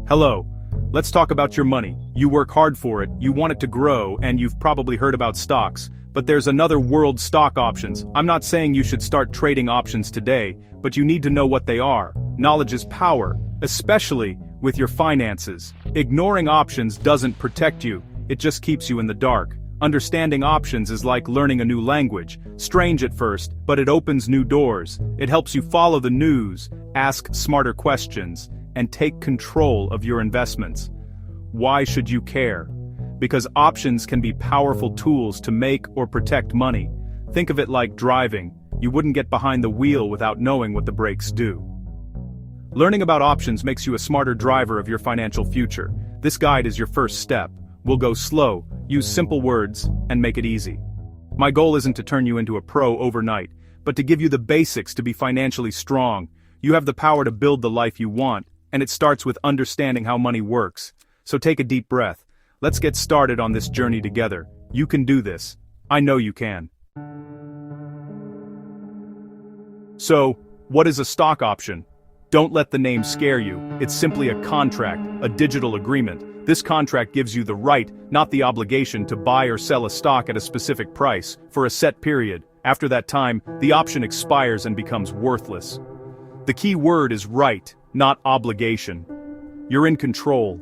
Hello. Let's talk about your money. You work hard for it, you want it to grow, and you've probably heard about stocks. But there's another world: stock options. I'm not saying you should start trading options today, but you need to know what they are. Knowledge is power, especially with your finances. Ignoring options doesn't protect you, it just keeps you in the dark. Understanding options is like learning a new language. Strange at first, but it opens new doors. It helps you follow the news, ask smarter questions, and take control of your investments. Why should you care? Because options can be powerful tools to make or protect money. Think of it like driving. You wouldn't get behind the wheel without knowing what the brakes do. Learning about options makes you a smarter driver of your financial future. This guide is your first step. We'll go slow, use simple words, and make it easy. My goal isn't to turn you into a pro overnight, but to give you the basics to be financially strong. You have the power to build the life you want, and it starts with understanding how money works. So take a deep breath. Let's get started on this journey together. You can do this. I know you can. So, what is a stock option? Don't let the name scare you. It's simply a contract, a digital agreement. This contract gives you the right, not the obligation, to buy or sell a stock at a specific price, for a set period. After that time, the option expires and becomes worthless. The key word is right, not obligation. You're in control.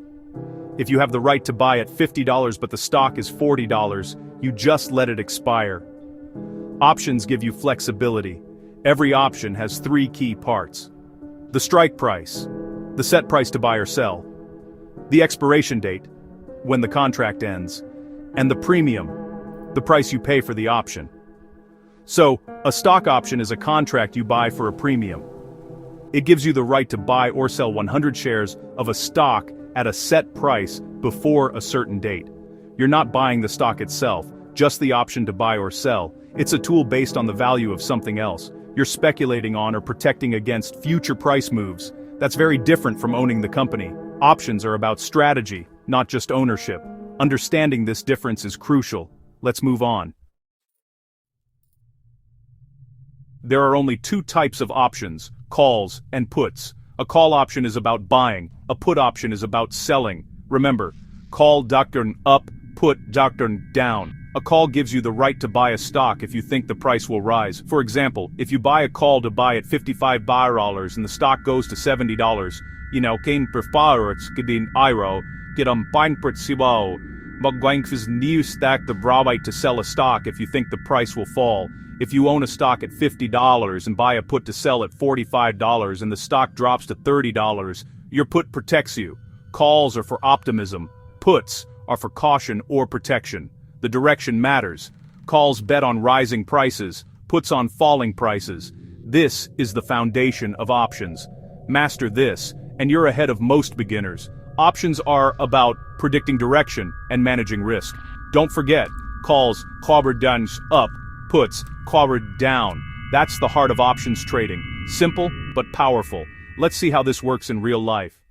If you have the right to buy at $50 but the stock is $40, you just let it expire. Options give you flexibility. Every option has three key parts: the strike price, the set price to buy or sell, the expiration date, when the contract ends, and the premium, the price you pay for the option. So, a stock option is a contract you buy for a premium. It gives you the right to buy or sell 100 shares of a stock at a set price before a certain date. You're not buying the stock itself, just the option to buy or sell. It's a tool based on the value of something else. You're speculating on or protecting against future price moves. That's very different from owning the company. Options are about strategy, not just ownership. Understanding this difference is crucial. Let's move on. There are only two types of options: calls and puts. A call option is about buying, a put option is about selling. Remember, call doctrine up, put doctrine down. A call gives you the right to buy a stock if you think the price will rise. For example, if you buy a call to buy at $55 and the stock goes to $70, kain preferits gedin iro, gedam peinpertsibo, magwankvis new stack the brawite to sell a stock if you think the price will fall. If you own a stock at $50 and buy a put to sell at $45 and the stock drops to $30, your put protects you. Calls are for optimism. Puts are for caution or protection. The direction matters. Calls bet on rising prices, puts on falling prices. This is the foundation of options. Master this, and you're ahead of most beginners. Options are about predicting direction and managing risk. Don't forget, calls clobbered down up, puts clobbered down. That's the heart of options trading. Simple, but powerful. Let's see how this works in real life.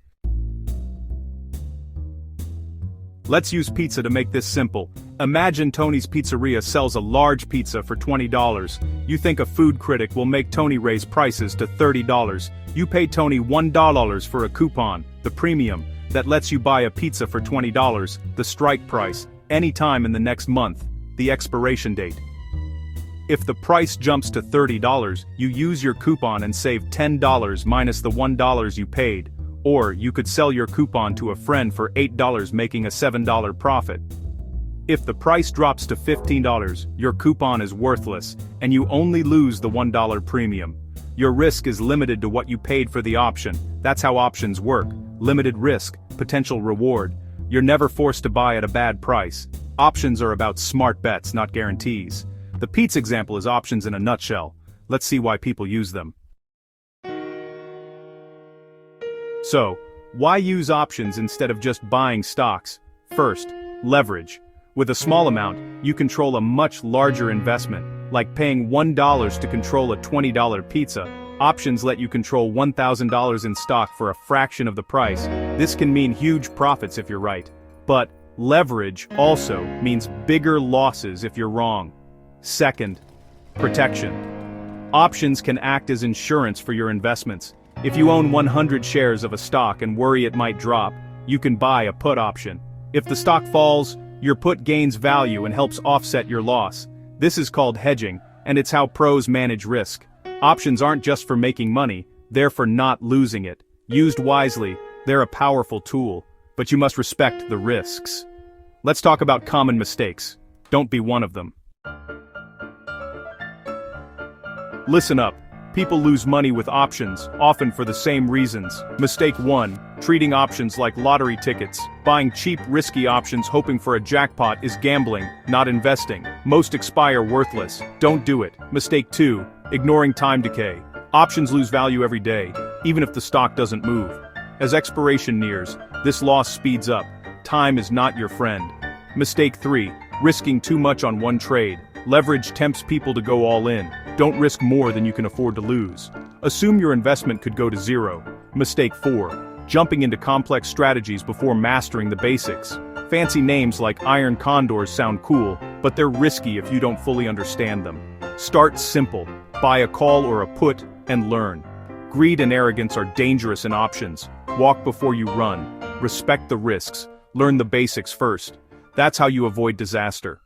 Let's use pizza to make this simple. Imagine Tony's Pizzeria sells a large pizza for $20. You think a food critic will make Tony raise prices to $30. You pay Tony $1 for a coupon, the premium, that lets you buy a pizza for $20, the strike price, anytime in the next month, the expiration date. If the price jumps to $30, you use your coupon and save $10 minus the $1 you paid. Or you could sell your coupon to a friend for $8, making a $7 profit. If the price drops to $15, your coupon is worthless, and you only lose the $1 premium. Your risk is limited to what you paid for the option. That's how options work. Limited risk, potential reward. You're never forced to buy at a bad price. Options are about smart bets, not guarantees. The pizza example is options in a nutshell. Let's see why people use them. So, why use options instead of just buying stocks? First, leverage. With a small amount, you control a much larger investment, like paying $1 to control a $20 pizza. Options let you control $1,000 in stock for a fraction of the price. This can mean huge profits if you're right. But leverage also means bigger losses if you're wrong. Second, protection. Options can act as insurance for your investments. If you own 100 shares of a stock and worry it might drop, you can buy a put option. If the stock falls, your put gains value and helps offset your loss. This is called hedging, and it's how pros manage risk. Options aren't just for making money, they're for not losing it. Used wisely, they're a powerful tool, but you must respect the risks. Let's talk about common mistakes. Don't be one of them. Listen up. People lose money with options, often for the same reasons. Mistake 1. Treating options like lottery tickets. Buying cheap, risky options hoping for a jackpot is gambling, not investing. Most expire worthless. Don't do it. Mistake 2. Ignoring time decay. Options lose value every day, even if the stock doesn't move. As expiration nears, this loss speeds up. Time is not your friend. Mistake 3. Risking too much on one trade. Leverage tempts people to go all in. Don't risk more than you can afford to lose. Assume your investment could go to zero. Mistake 4. Jumping into complex strategies before mastering the basics. Fancy names like iron condors sound cool, but they're risky if you don't fully understand them. Start simple. Buy a call or a put, and learn. Greed and arrogance are dangerous in options. Walk before you run. Respect the risks. Learn the basics first. That's how you avoid disaster.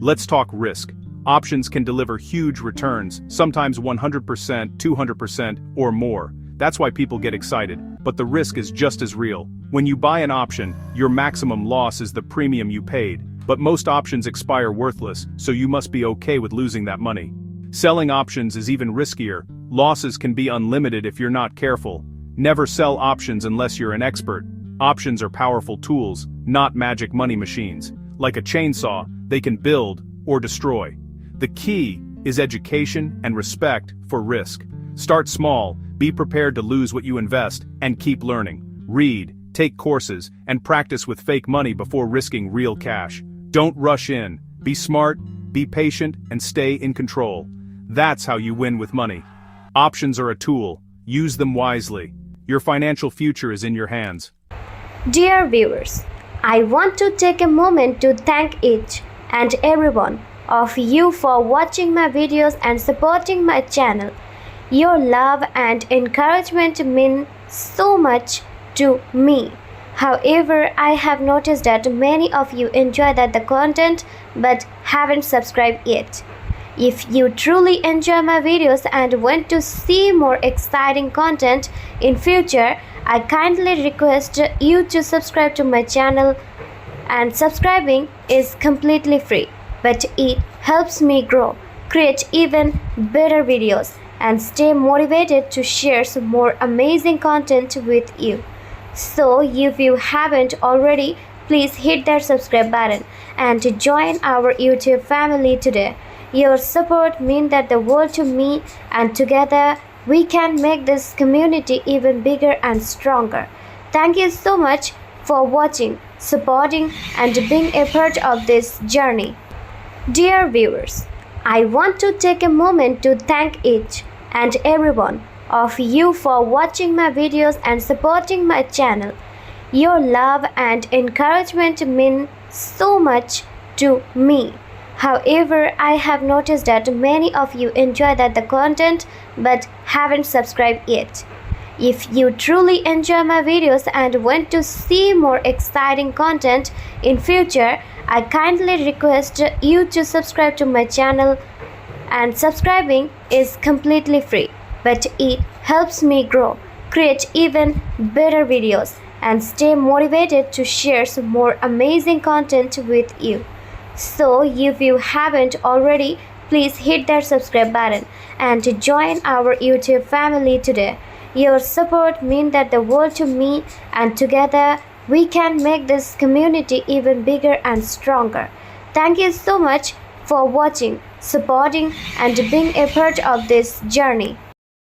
Let's talk risk. Options can deliver huge returns, sometimes 100%, 200%, or more. That's why people get excited, but the risk is just as real. When you buy an option, your maximum loss is the premium you paid. But most options expire worthless, so you must be okay with losing that money. Selling options is even riskier. Losses can be unlimited if you're not careful. Never sell options unless you're an expert. Options are powerful tools, not magic money machines. Like a chainsaw, they can build or destroy. The key is education and respect for risk. Start small, be prepared to lose what you invest, and keep learning. Read, take courses, and practice with fake money before risking real cash. Don't rush in. Be smart, be patient, and stay in control. That's how you win with money. Options are a tool. Use them wisely. Your financial future is in your hands. Dear viewers, I want to take a moment to thank each and every one of you for watching my videos and supporting my channel. Your love and encouragement mean so much to me. However, I have noticed that many of you enjoy the content but haven't subscribed yet. If you truly enjoy my videos and want to see more exciting content in future, I kindly request you to subscribe to my channel, and subscribing is completely free, but it helps me grow, create even better videos, and stay motivated to share some more amazing content with you. So if you haven't already, please hit that subscribe button and join our YouTube family today. Your support means that the world to me, and together we can make this community even bigger and stronger. Thank you so much for watching, supporting, and being a part of this journey. Dear viewers, I want to take a moment to thank each and every one of you for watching my videos and supporting my channel. Your love and encouragement mean so much to me. However, I have noticed that many of you enjoy the content but haven't subscribed yet. If you truly enjoy my videos and want to see more exciting content in future, I kindly request you to subscribe to my channel, and subscribing is completely free, but it helps me grow, create even better videos, and stay motivated to share some more amazing content with you. So if you haven't already, please hit that subscribe button and join our YouTube family today. Your support means that the world to me, and together we can make this community even bigger and stronger. Thank you so much for watching, supporting, and being a part of this journey.